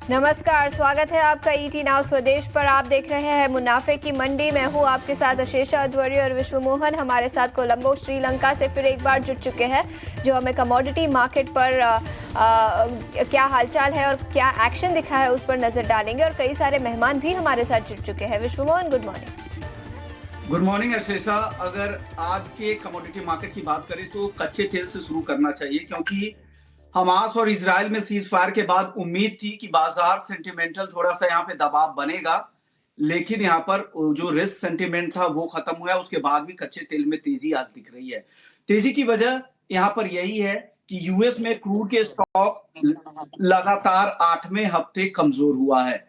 नमस्कार, स्वागत है आपका ईटी नाउ स्वदेश पर। आप देख रहे हैं मुनाफे की मंडी। मैं हूं आपके साथ अशेषा अध्वर्य और विश्व मोहन हमारे साथ कोलंबो श्रीलंका से फिर एक बार जुड़ चुके हैं, जो हमें कमोडिटी मार्केट पर क्या हालचाल है और क्या एक्शन दिखा है उस पर नजर डालेंगे। और कई सारे मेहमान भी हमारे साथ जुड़ चुके हैं। Vishwa Mohan, good morning. Good morning Ashesha. अगर आज के कमोडिटी मार्केट की बात करें तो कच्चे तेल से शुरू करना चाहिए, क्योंकि हमास और इजराइल में सीज फायर के बाद उम्मीद थी कि बाजार सेंटिमेंटल थोड़ा सा यहाँ पे दबाव बनेगा, लेकिन यहाँ पर जो रिस्क सेंटिमेंट था वो खत्म हुआ। उसके बाद भी कच्चे तेल में तेजी आज दिख रही है। तेजी की वजह यहाँ पर यही है कि यूएस में क्रूड के स्टॉक लगातार 8वें हफ्ते कमजोर हुआ है।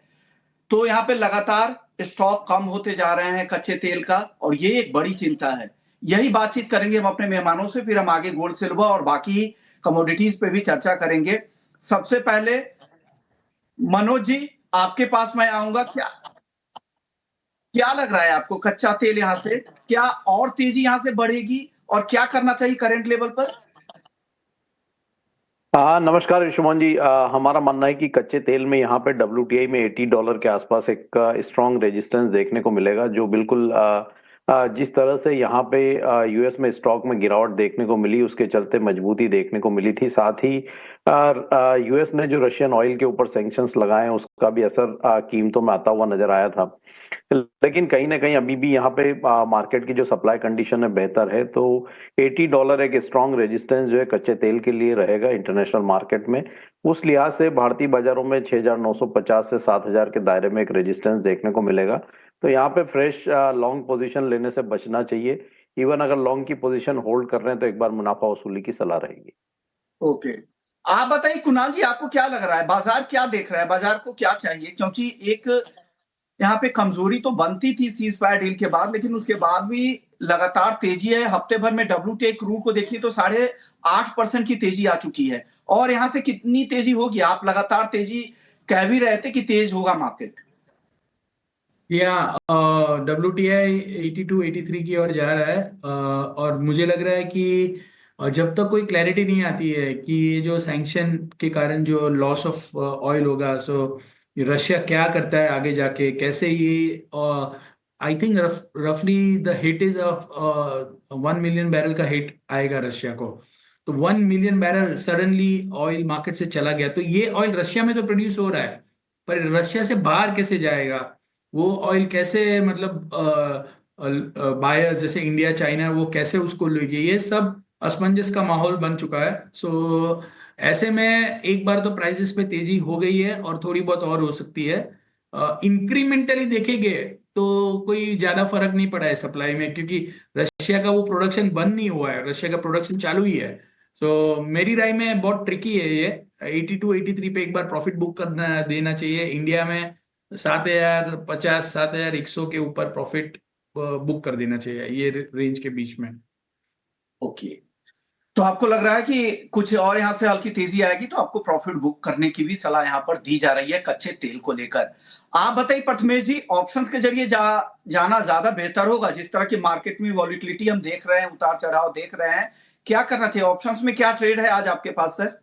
तो यहाँ पे लगातार स्टॉक कम होते जा रहे हैं कच्चे तेल का, और ये एक बड़ी चिंता है। यही बातचीत करेंगे हम अपने मेहमानों से, फिर हम आगे गोल्ड सिल्वर और बाकी कमोडिटीज पे भी चर्चा करेंगे। सबसे पहले मनोज जी, आपके पास मैं आऊंगा। क्या क्या लग रहा है आपको, कच्चा तेल यहाँ से क्या और तेजी यहाँ से बढ़ेगी और क्या करना चाहिए करंट लेवल पर? हाँ, नमस्कार ऋषुमन जी। हमारा मानना है कि कच्चे तेल में यहाँ पे WTI में $80 के आसपास एक स्ट्रॉन्ग रेजिस्टेंस देखने को मिलेगा, जो बिल्कुल जिस तरह से यहाँ पे यूएस में स्टॉक में गिरावट देखने को मिली, उसके चलते मजबूती देखने को मिली थी। साथ ही यूएस ने जो रशियन ऑयल के ऊपर सैंक्शंस लगाए हैं, उसका भी असर कीमतों में आता हुआ नजर आया था। लेकिन कहीं ना कहीं अभी भी यहाँ पे मार्केट की जो सप्लाई कंडीशन है बेहतर है, तो $80 एक स्ट्रॉन्ग रेजिस्टेंस जो है कच्चे तेल के लिए रहेगा इंटरनेशनल मार्केट में। उस लिहाज से भारतीय बाजारों में 6,950 से 7,000 के दायरे में एक रेजिस्टेंस देखने को मिलेगा। तो यहाँ पे फ्रेश लॉन्ग पोजीशन लेने से बचना चाहिए। इवन अगर लॉन्ग की पोजीशन होल्ड कर रहे हैं तो एक बार मुनाफा वसूली की सलाह रहेगी। ओके, आप बताइए कुणाल जी, आपको क्या लग रहा है, बाजार क्या देख रहा है, बाजार को क्या चाहिए? क्योंकि एक यहाँ पे कमजोरी तो बनती थी सीज फायर डील के बाद, लेकिन उसके बाद भी लगातार तेजी है। हफ्ते भर में WTI क्रूड को देखिए तो 8.5% की तेजी आ चुकी है। और यहाँ से कितनी तेजी होगी? आप लगातार तेजी कह भी रहे थे कि तेज होगा मार्केट। या WTI 82-83 की ओर जा रहा है। और मुझे लग रहा है कि जब तक कोई क्लैरिटी नहीं आती है कि ये जो सैंक्शन के कारण जो लॉस ऑफ ऑयल होगा, सो रशिया क्या करता है आगे जाके, कैसे ये आई थिंक रफली the hit is of 1 million barrel का हिट आएगा रशिया को। तो 1 million barrel suddenly oil market से चला गया, तो ये ऑयल रशिया में तो प्रोड्यूस हो रहा है, पर रशिया से बाहर कैसे जाएगा, वो ऑयल कैसे, मतलब बायर्स जैसे इंडिया चाइना वो कैसे उसको लेंगे, ये सब असमंजस का माहौल बन चुका है। सो ऐसे में एक बार तो प्राइसेस पे तेजी हो गई है और थोड़ी बहुत और हो सकती है। इंक्रीमेंटली देखेंगे तो कोई ज्यादा फर्क नहीं पड़ा है सप्लाई में, क्योंकि रशिया का वो प्रोडक्शन बंद नहीं हुआ है, रशिया का प्रोडक्शन चालू ही है। सो मेरी राय में बहुत ट्रिकी है ये। 82-83 पे एक बार प्रॉफिट बुक करना देना चाहिए इंडिया में। 7,050 7,100 के ऊपर प्रॉफिट बुक कर देना चाहिए ये रेंज के बीच में। ओके, तो आपको लग रहा है कि कुछ और यहाँ से हल्की तेजी आएगी, तो आपको प्रॉफिट बुक करने की भी सलाह यहाँ पर दी जा रही है कच्चे तेल को लेकर। आप बताइए प्रथमेश जी, ऑप्शंस के जरिए जाना ज्यादा बेहतर होगा? जिस तरह की मार्केट में वॉलिटिलिटी हम देख रहे हैं, उतार चढ़ाव देख रहे हैं, क्या करना चाहिए? ऑप्शंस में क्या ट्रेड है आज आपके पास सर?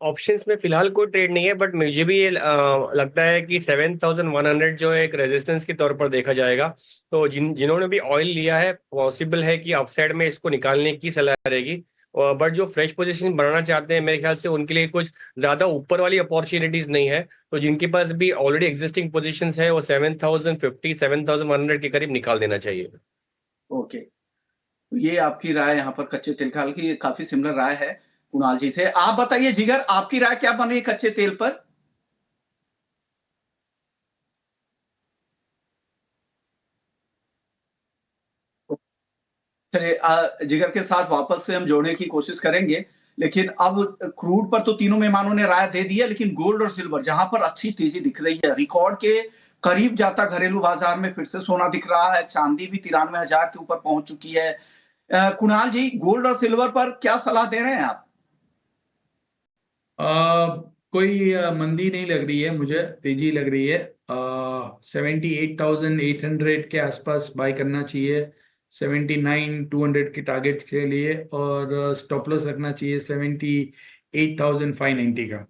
ऑप्शंस में फिलहाल कोई ट्रेड नहीं है, बट मुझे भी ये लगता है कि 7,100 जो है एक रेजिस्टेंस के तौर पर देखा जाएगा। तो जिन्होंने भी ऑयल लिया है, पॉसिबल है कि अपसाइड में इसको निकालने की सलाह रहेगी। बट जो फ्रेश पोजीशन बनाना चाहते हैं, मेरे ख्याल से उनके लिए कुछ ज्यादा ऊपर वाली अपॉर्चुनिटीज नहीं है। तो जिनके पास भी ऑलरेडी एग्जिस्टिंग पोजीशंस है, वो 7,050 7,100 के करीब निकाल देना चाहिए। ओके, तो ये आपकी राय यहाँ पर कच्चे तेल का की काफी सिमिलर राय है कुणाल जी से। आप बताइए जिगर, आपकी राय क्या बन रही है कच्चे तेल पर? चलिए, जिगर के साथ वापस से हम जोड़ने की कोशिश करेंगे, लेकिन अब क्रूड पर तो तीनों मेहमानों ने राय दे दी है, लेकिन गोल्ड और सिल्वर जहां पर अच्छी तेजी दिख रही है, रिकॉर्ड के करीब जाता घरेलू बाजार में फिर से सोना दिख रहा है। चांदी भी 93,000 के ऊपर पहुंच चुकी है। कुणाल जी, गोल्ड और सिल्वर पर क्या सलाह दे रहे हैं आप? कोई मंदी नहीं लग रही है, मुझे तेजी लग रही है। 78,800 के आसपास बाय करना चाहिए, 79,200 के टारगेट के लिए, और स्टॉप लॉस रखना चाहिए 78,590 का।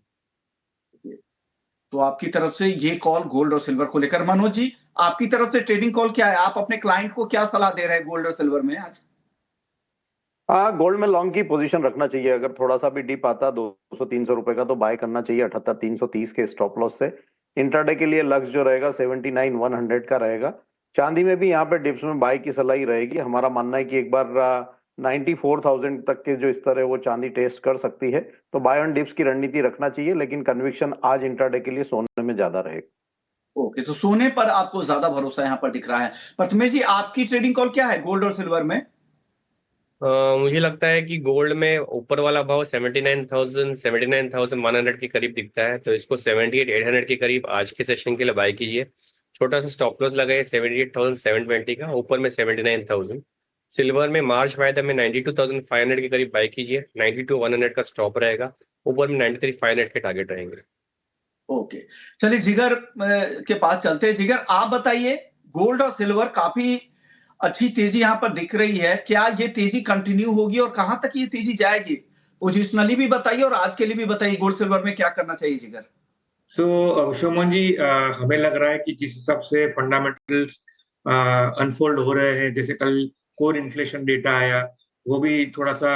तो आपकी तरफ से ये कॉल गोल्ड और सिल्वर को लेकर। मनोज जी, आपकी तरफ से ट्रेडिंग कॉल क्या है? आप अपने क्लाइंट को क्या सलाह दे रहे हैं गोल्ड और सिल्वर में आज? गोल्ड में लॉन्ग की पोजीशन रखना चाहिए। अगर थोड़ा सा भी डिप आता 200-300 रुपए का तो बाय करना चाहिए 78-330 के स्टॉप लॉस से। इंट्राडे के लिए लक्ष्य जो रहेगा 79-100 का रहेगा। चांदी में भी यहाँ पे डिप्स में बाय की सलाह ही रहेगी। हमारा मानना है कि एक बार 94,000 तक के जो स्तर है वो चांदी टेस्ट कर सकती है, तो बाय ऑन डिप्स की रणनीति रखना चाहिए, लेकिन कन्विक्शन आज इंट्राडे के लिए सोने में ज्यादा रहेगा। ओके, तो सोने पर आपको ज्यादा भरोसा यहाँ पर दिख रहा है। प्रथमेश जी, आपकी ट्रेडिंग कॉल क्या है गोल्ड और सिल्वर में? मुझे लगता है कि गोल्ड में ऊपर वाला भाव 79,100 के करीब दिखता है, तो इसको 78,800 के करीब आज के सेशन के लिए बाय कीजिए। छोटा सा स्टॉप लॉस लगाए 78,720 का, ऊपर में 79,000। सिल्वर में मार्च वायदा में 92,500 के करीब बाय कीजिए, 92,100 का स्टॉप रहेगा, ऊपर में 93,500 के टारगेट रहेंगे। ओके, चलिए जिगर के पास चलते हैं। जिगर, आप बताइए, गोल्ड और सिल्वर काफी अच्छी तेजी यहाँ पर दिख रही है, क्या ये तेजी कंटिन्यू होगी और कहां तक ये तेजी जाएगी? पोजिशनली भी बताइए और आज के लिए भी बताइए, गोल्ड सिल्वर में क्या करना चाहिए जिगर? शोमन जी, हमें लग रहा है कि जिस हिसाब से फंडामेंटल्स अनफोल्ड हो रहे हैं, जैसे कल कोर इन्फ्लेशन डेटा आया, वो भी थोड़ा सा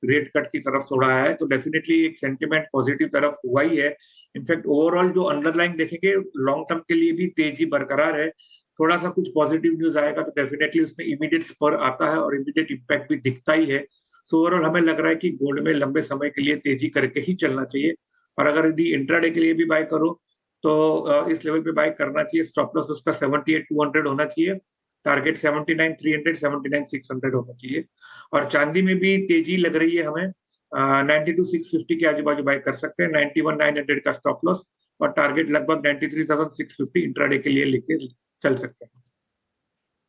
रेट कट की तरफ थोड़ा आया है, तो डेफिनेटली एक सेंटिमेंट पॉजिटिव तरफ हुआ ही है। इनफैक्ट ओवरऑल जो अंडरलाइन देखेंगे लॉन्ग टर्म के लिए भी तेजी बरकरार है। थोड़ा सा कुछ पॉजिटिव न्यूज आएगा तो डेफिनेटली उसमें इमीडिएट स्पर आता है और इमीडिएट इम्पैक्ट भी दिखता ही है। सो ओवरऑल हमें लग रहा है कि गोल्ड में लंबे समय के लिए तेजी करके ही चलना चाहिए, और अगर यदि इंट्राडे के लिए भी बाय करो तो इस लेवल पे बाय करना चाहिए। स्टॉप लॉस उसका 78,200 होना चाहिए, टारगेट 79,300 79,600 होना चाहिए। और चांदी में भी तेजी लग रही है हमें, 92,650 के आजू बाजू बाय कर सकते हैं, 91,900 का स्टॉप लॉस और टारगेट लगभग 93,650 इंट्राडे के लिए लेके चल सकते हैं।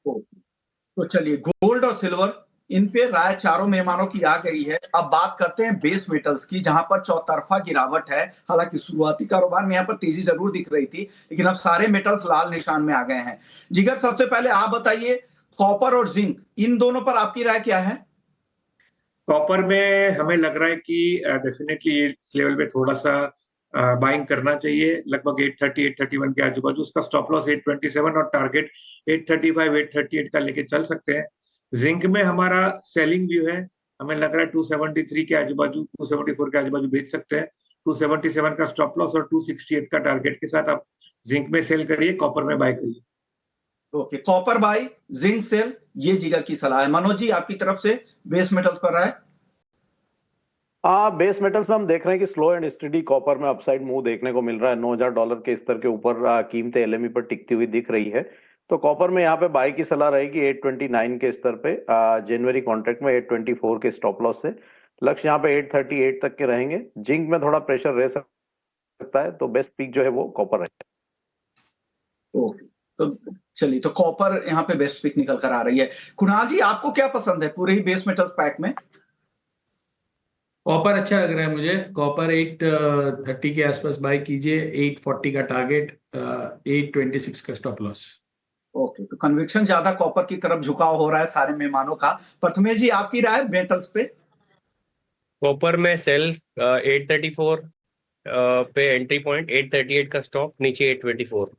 तो चलिए, गोल्ड और सिल्वर इन पे राय चारों मेहमानों की आ गई है। अब बात करते हैं बेस मेटल्स की, जहां पर चौतरफा गिरावट है। हालांकि शुरुआती कारोबार में यहाँ पर तेजी जरूर दिख रही थी, लेकिन अब सारे मेटल्स लाल निशान में आ गए हैं। जिगर, सबसे पहले आप बताइए, कॉपर और जिंक, इन दोनों पर आपकी राय क्या है? कॉपर में हमें लग रहा है कि डेफिनेटली इस लेवल पे थोड़ा सा बाइंग करना चाहिए, लगभग 830 831 के आजू बाजू। उसका स्टॉप लॉस 827 और टारगेट 835 838 का लेके चल सकते हैं। जिंक में हमारा सेलिंग व्यू है, हमें लग रहा है 273 के आजू बाजू 274 के आजू बाजू बेच सकते हैं। 277 का स्टॉप लॉस और 268 का टारगेट के साथ आप जिंक में सेल करिए, कॉपर में बाय करिए। Okay, copper buy, zinc sell, ये जिगर की सलाह है। मनोज जी, आपकी तरफ से बेस मेटल्स पर राय? बेस मेटल्स में हम देख रहे हैं कि स्लो एंड स्टडी कॉपर में अपसाइड मूव देखने को मिल रहा है। $9,000 के स्तर के ऊपर कीमतें एलएमई पर टिकती हुई दिख रही है, तो कॉपर में यहाँ पे बाय की सलाह रहेगी 829 के स्तर पे। जनवरी कॉन्ट्रैक्ट में 824 के स्टॉप लॉस से लक्ष्य यहाँ पे 838 तक के रहेंगे। जिंक में थोड़ा प्रेशर रह सकता है, तो बेस्ट पिक जो है वो कॉपर है। ओके, तो चलिए, तो कॉपर यहाँ पे बेस्ट पिक निकल कर आ रही है। कुणाल जी, आपको क्या पसंद है पूरे ही बेस मेटल्स पैक में? कॉपर अच्छा लग रहा है मुझे। कॉपर 830 के आसपास बाय कीजिए, 840 का टारगेट, 826 का स्टॉप लॉस। ओके, तो कन्विक्शन ज्यादा कॉपर की तरफ झुकाव हो रहा है सारे मेहमानों का। प्रथमेश जी, आपकी राय मेटल्स पे? कॉपर में सेल 834 पे एंट्री पॉइंट, 838 का स्टॉप, नीचे 824।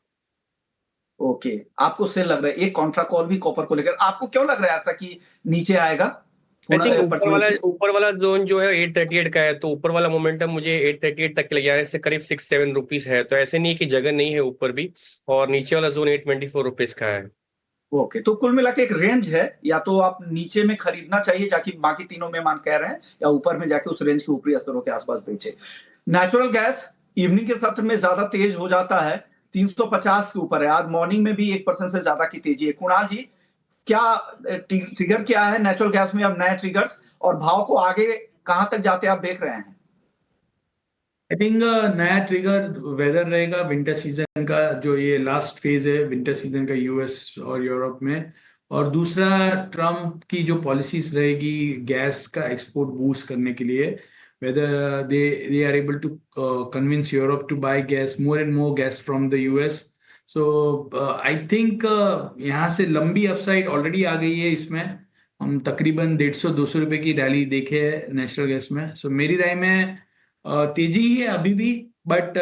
ओके, आपको सेल लग रहा है। एक कॉन्ट्रा कॉल भी कॉपर को लेकर, आपको क्यों लग रहा है ऐसा कि नीचे आएगा? आई थिंक ऊपर वाला जोन जो है 838 का है, तो ऊपर वाला मोमेंटम मुझे 838 तक ले जाने से करीब 6-7 रुपीज है, तो ऐसे नहीं कि जगह नहीं है ऊपर भी, और नीचे वाला जोन 824 रुपीज का है। ओके, तो कुल मिला के एक रेंज है, या तो आप नीचे में खरीदना चाहिए जाके बाकी तीनों मेहमान कह रहे हैं, या ऊपर में जाके उस रेंज के ऊपरी असरों के आसपास बेचे। नेचुरल गैस इवनिंग के सत्र में ज्यादा तेज हो जाता है, 350 के ऊपर है। आज मॉर्निंग में भी 1% से ज्यादा की तेजी है। कुणाल जी, क्या ट्रिगर क्या है नेचुरल गैस में, अब नए ट्रिगर्स और भाव को आगे कहां तक जाते आप देख रहे हैं? आई थिंक नया ट्रिगर वेदर रहेगा, विंटर सीजन का, जो ये लास्ट फेज है विंटर सीजन का यूएस और यूरोप में। और दूसरा, ट्रम्प की जो पॉलिसीज रहेगी गैस का एक्सपोर्ट बूस्ट करने के लिए, whether they are able to convince Europe to buy gas, more and more gas from the US. So I think यहाँ से लंबी अपसाइड ऑलरेडी आ गई है। इसमें हम तकरीबन 150-200 रुपए की रैली देखे है नेचुरल गैस में। सो मेरी राय में तेजी ही है अभी भी, बट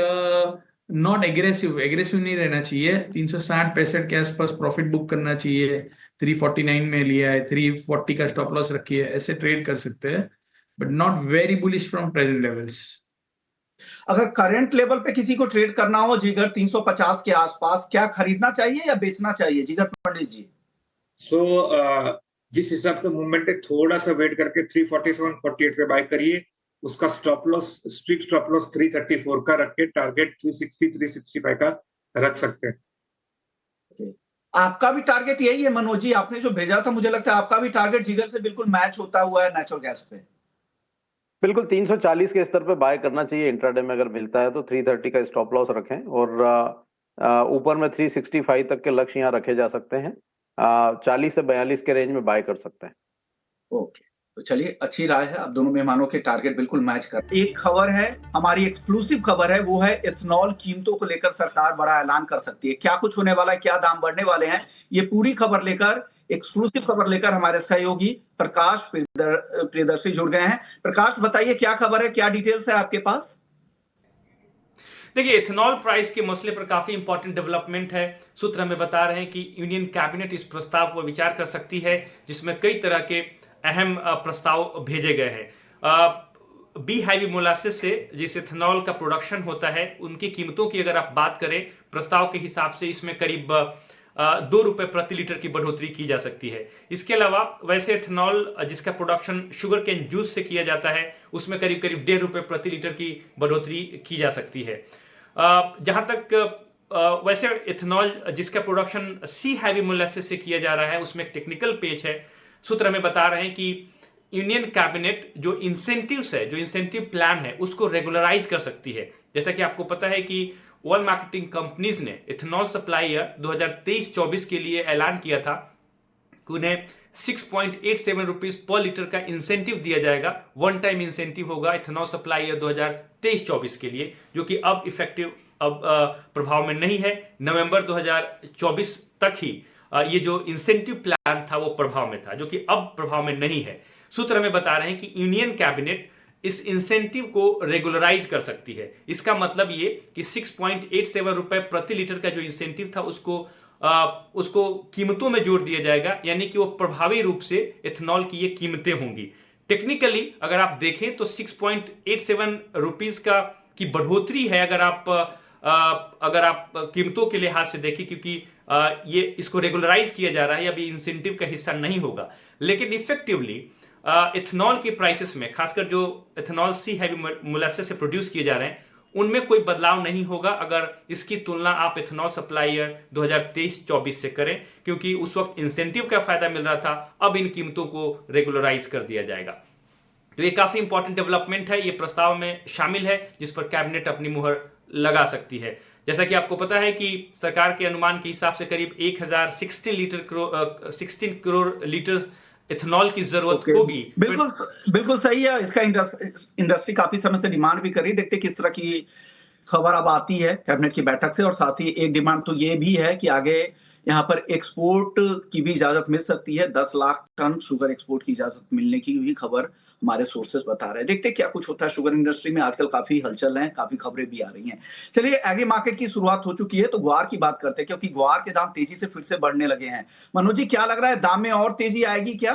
नॉट एग्रेसिव नहीं रहना चाहिए। 360-65 के आसपास प्रॉफिट बुक करना चाहिए। 349 में लिया है, 340 का स्टॉप लॉस रखी है, ऐसे ट्रेड कर सकते हैं, but not very bullish from present levels. अगर करंट लेवल पे किसी को ट्रेड करना हो जिगर 350 के आसपास, क्या खरीदना चाहिए या बेचना चाहिए जिगर पंडित जी? सो जिस हिसाब से मूवमेंट है, थोड़ा सा वेट करके 347 48 पे बाय करिए। उसका stop loss, strict stop loss 334 का रख के टारगेट 360 365 का रख सकते हैं। आपका भी टारगेट यही है मनोज जी? आपने जो भेजा था मुझे लगता है आपका भी टारगेट जिगर से बिल्कुल मैच होता हुआ है नेचुरल गैस पे। बिल्कुल 340 के स्तर पे बाय करना चाहिए। इंट्राडे में अगर मिलता है तो 330 का स्टॉप लॉस रखें और ऊपर में 365 तक के लक्ष्य यहाँ रखे जा सकते हैं। 40 से 42 के रेंज में बाय कर सकते हैं। ओके, तो चलिए, अच्छी राय है। आप दोनों मेहमानों के टारगेट बिल्कुल मैच कर। एक खबर है, हमारी एक्सक्लूसिव खबर है, वो है इथेनॉल कीमतों को लेकर सरकार बड़ा ऐलान कर सकती है। क्या कुछ होने वाला है, क्या दाम बढ़ने वाले हैं, ये पूरी खबर लेकर, एक्सक्लूसिव खबर लेकर हमारे सहयोगी प्रकाश प्रियदर्शी जुड़ गए हैं। प्रकाश, बताइए क्या खबर है, क्या डिटेल्स है आपके पास? देखिए, इथेनॉल प्राइस के मसले पर काफी इंपॉर्टेंट डेवलपमेंट है। सूत्र हमें बता रहे हैं कि यूनियन कैबिनेट इस प्रस्ताव पर विचार कर सकती है, जिसमें कई तरह के अहम प्रस्ताव भेजे गए हैं। बी हैवी मोलासिस से जिस इथेनॉल का प्रोडक्शन होता है, उनकी कीमतों की अगर आप बात करें, प्रस्ताव के हिसाब से इसमें करीब 2 रुपए प्रति लीटर की बढ़ोतरी की जा सकती है। इसके अलावा वैसे इथेनॉल जिसका प्रोडक्शन शुगर केन जूस से किया जाता है, उसमें करीब करीब 1.5 रुपए प्रति लीटर की बढ़ोतरी की जा सकती है। जहां तक वैसे इथेनॉल जिसका प्रोडक्शन सी हैवी मोलासिस से किया जा रहा है, उसमें एक टेक्निकल पेच है। सूत्र हमें बता रहे हैं कि यूनियन कैबिनेट जो इंसेंटिव्स है, जो इंसेंटिव प्लान है, उसको रेगुलराइज कर सकती है। जैसा कि आपको पता है कि वर्ल्ड मार्केटिंग कंपनीज ने इथेनॉल सप्लाई ईयर 2023-24 के लिए ऐलान किया था कि उन्हें 6.87 रुपीज पर लीटर का इंसेंटिव दिया जाएगा। वन टाइम इंसेंटिव होगा इथेनॉल सप्लाई ईयर 2023-24 के लिए, जो कि अब इफेक्टिव प्रभाव में नहीं है। नवंबर 2024 तक ही ये जो इंसेंटिव प्लान था वो प्रभाव में था, जो कि अब प्रभाव में नहीं है। सूत्र हमें बता रहे हैं कि यूनियन कैबिनेट इस इंसेंटिव को रेगुलराइज कर सकती है। इसका मतलब ये कि 6.87 रुपए प्रति लीटर का जो इंसेंटिव था उसको कीमतों में जोड़ दिया जाएगा, यानी कि वो प्रभावी रूप से इथेनॉल की ये कीमतें होंगी। टेक्निकली अगर आप देखें तो 6.87 रुपीज की बढ़ोतरी है, अगर आप कीमतों के लिहाज से देखें, क्योंकि ये इसको रेगुलराइज किया जा रहा है, अभी इंसेंटिव का हिस्सा नहीं होगा। लेकिन इफेक्टिवली इथेनॉल के प्राइसेस में, खासकर जो इथेनॉल सी हैवी मोलासिस से प्रोड्यूस किए जा रहे हैं, उनमें कोई बदलाव नहीं होगा अगर इसकी तुलना आप इथेनॉल सप्लाई ईयर 2023-24 से करें, क्योंकि उस वक्त इंसेंटिव का फायदा मिल रहा था। अब इन कीमतों को रेगुलराइज कर दिया जाएगा। तो ये काफी इंपॉर्टेंट डेवलपमेंट है, ये प्रस्ताव में शामिल है, जिस पर कैबिनेट अपनी मुहर लगा सकती है। जैसा कि आपको पता है कि सरकार के अनुमान के हिसाब से करीब 16 करोड़ लीटर इथेनॉल की जरूरत होगी। बिल्कुल सही है। इसका इंडस्ट्री काफी समय से डिमांड भी कर रही है। देखते किस तरह की खबर अब आती है कैबिनेट की बैठक से। और साथ ही एक डिमांड तो ये भी है कि आगे यहाँ पर एक्सपोर्ट की भी इजाजत मिल सकती है। 10 लाख टन शुगर एक्सपोर्ट की इजाजत मिलने की भी खबर हमारे सोर्सेस बता रहे हैं। देखते क्या कुछ होता है शुगर इंडस्ट्री में। आजकल काफी हलचल है, काफी खबरें भी आ रही हैं। चलिए, एग्री मार्केट की शुरुआत हो चुकी है तो ग्वार की बात करते हैं, क्योंकि ग्वार के दाम तेजी से फिर से बढ़ने लगे हैं। मनोज जी, क्या लग रहा है, दाम में और तेजी आएगी क्या?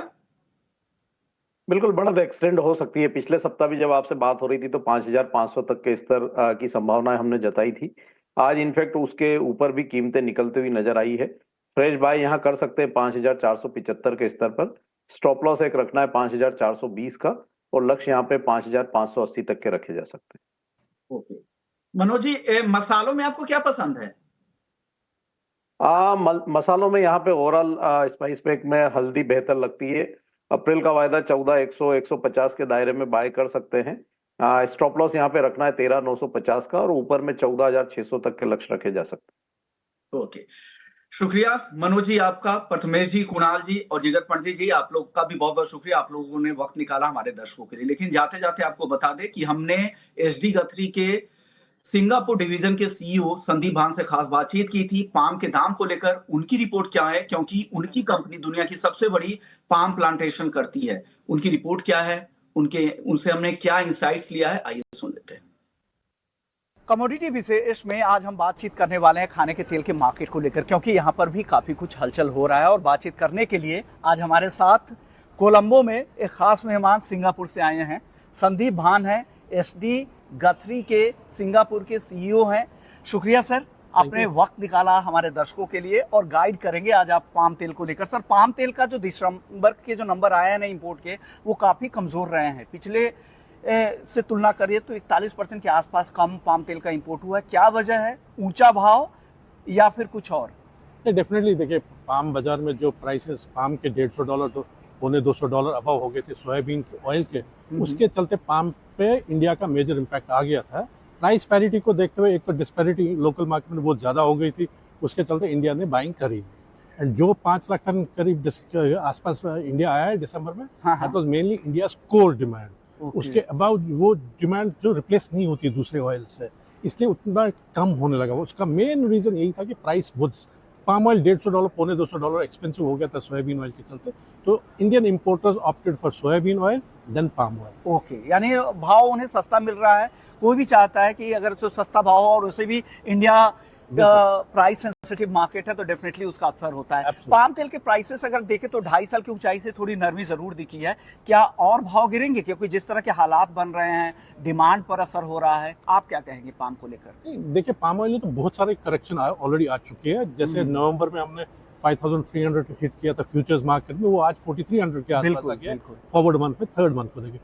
बिल्कुल, बढ़त एक्सटेंड हो सकती है। पिछले सप्ताह भी जब आपसे बात हो रही थी तो 5,500 तक के स्तर की संभावना हमने जताई थी। आज इनफैक्ट उसके ऊपर भी कीमतें निकलती हुई नजर आई है। फ्रेश बाय यहाँ कर सकते हैं 5,475 के स्तर पर। स्टॉप लॉस एक रखना है 5,420 का, और लक्ष्य यहाँ पे 5,580 तक के रखे जा सकते हैं। ओके मनोज जी, मसालों में आपको क्या पसंद है? मसालों में यहाँ पे ओवरऑल स्पाइस पैक में हल्दी बेहतर लगती है। अप्रैल का वायदा 14,100-150 के दायरे में बाय कर सकते हैं। स्टॉप लॉस यहाँ पे रखना है 13,950 का, और ऊपर में 14,600 तक के लक्ष्य रखे जा सकते हैं। ओके, शुक्रिया मनोज जी आपका, प्रथमेश जी, कुणाल जी और जिगर पंडित जी, आप लोग का भी बहुत बहुत शुक्रिया। आप लोगों ने वक्त निकाला हमारे दर्शकों के लिए। लेकिन जाते जाते आपको बता दें कि हमने एसडी गथरी के सिंगापुर डिवीजन के सीईओ संदीप भान से खास बातचीत की थी पाम के दाम को लेकर। उनकी रिपोर्ट क्या है, क्योंकि उनकी कंपनी दुनिया की सबसे बड़ी पाम प्लांटेशन करती है। उनकी रिपोर्ट क्या है, उनसे हमने क्या इंसाइट्स लिया है, आइए सुन लेते हैं। कमोडिटी विशेष में आज हम बातचीत करने वाले हैं खाने के तेल के मार्केट को लेकर, क्योंकि यहाँ पर भी काफी कुछ हलचल हो रहा है। और बातचीत करने के लिए आज हमारे साथ कोलंबो में एक खास मेहमान सिंगापुर से आए हैं। संदीप भान हैं, एसडी गथरी के सिंगापुर के सीईओ हैं। शुक्रिया सर, आपने वक्त निकाला हमारे दर्शकों के लिए और गाइड करेंगे आज आप पाम तेल को लेकर। सर, पाम तेल का जो दिसंबर के जो नंबर आए हैं ना इंपोर्ट के, वो काफी कमजोर रहे हैं। पिछले से तुलना करिए तो 41% के आसपास कम पाम तेल का इंपोर्ट हुआ है। क्या वजह है? ऊंचा भाव या फिर कुछ और? डेफिनेटली देखिए, पाम बाजार में जो प्राइसेस पाम के $150 तो $200 अबव हो गए थे सोयाबीन के ऑयल के, उसके चलते पाम पे इंडिया का मेजर इम्पैक्ट आ गया था। प्राइस पैरिटी को देखते हुए एक तो डिस्पैरिटी लोकल मार्केट में बहुत ज़्यादा हो गई थी, उसके चलते इंडिया ने बाइंग करी। एंड जो 5 लाख टन करीब आसपास इंडिया आया है दिसंबर में, that was mainly India core demand. उसके अबाउट वो डिमांड जो रिप्लेस नहीं होती दूसरे ऑयल से, इसलिए उतना कम होने लगा। उसका मेन रीजन यही था कि प्राइस बहुत, पाम ऑयल $150 $200 एक्सपेंसिव हो गया था सोयाबीन ऑयल के चलते। तो Indian importers opted for soybean oil than palm oil. Okay, यानी भाव उन्हें सस्ता मिल रहा है। कोई भी चाहता है कि अगर जो सस्ता भाव हो और उसे भी इंडिया प्राइस सेंसिटिव मार्केट है तो डेफिनेटली उसका असर होता है। पाम तेल के प्राइसेस अगर देखें तो 2.5 साल की ऊंचाई से थोड़ी नरमी जरूर दिखी है। क्या और भाव गिरेंगे? क्योंकि जिस तरह के हालात बन रहे हैं, डिमांड पर असर हो रहा है। आप क्या कहेंगे पाम को लेकर? देखिए, पाम ऑयल में तो बहुत सारे करेक्शन ऑलरेडी आ चुके हैं। जैसे नवंबर में हमने 5300 हिट किया था फ्यूचर्स मार्केट में, वो आज 4300 के आसपास आ गया फॉरवर्ड मंथ में, थर्ड मंथ को देखिए।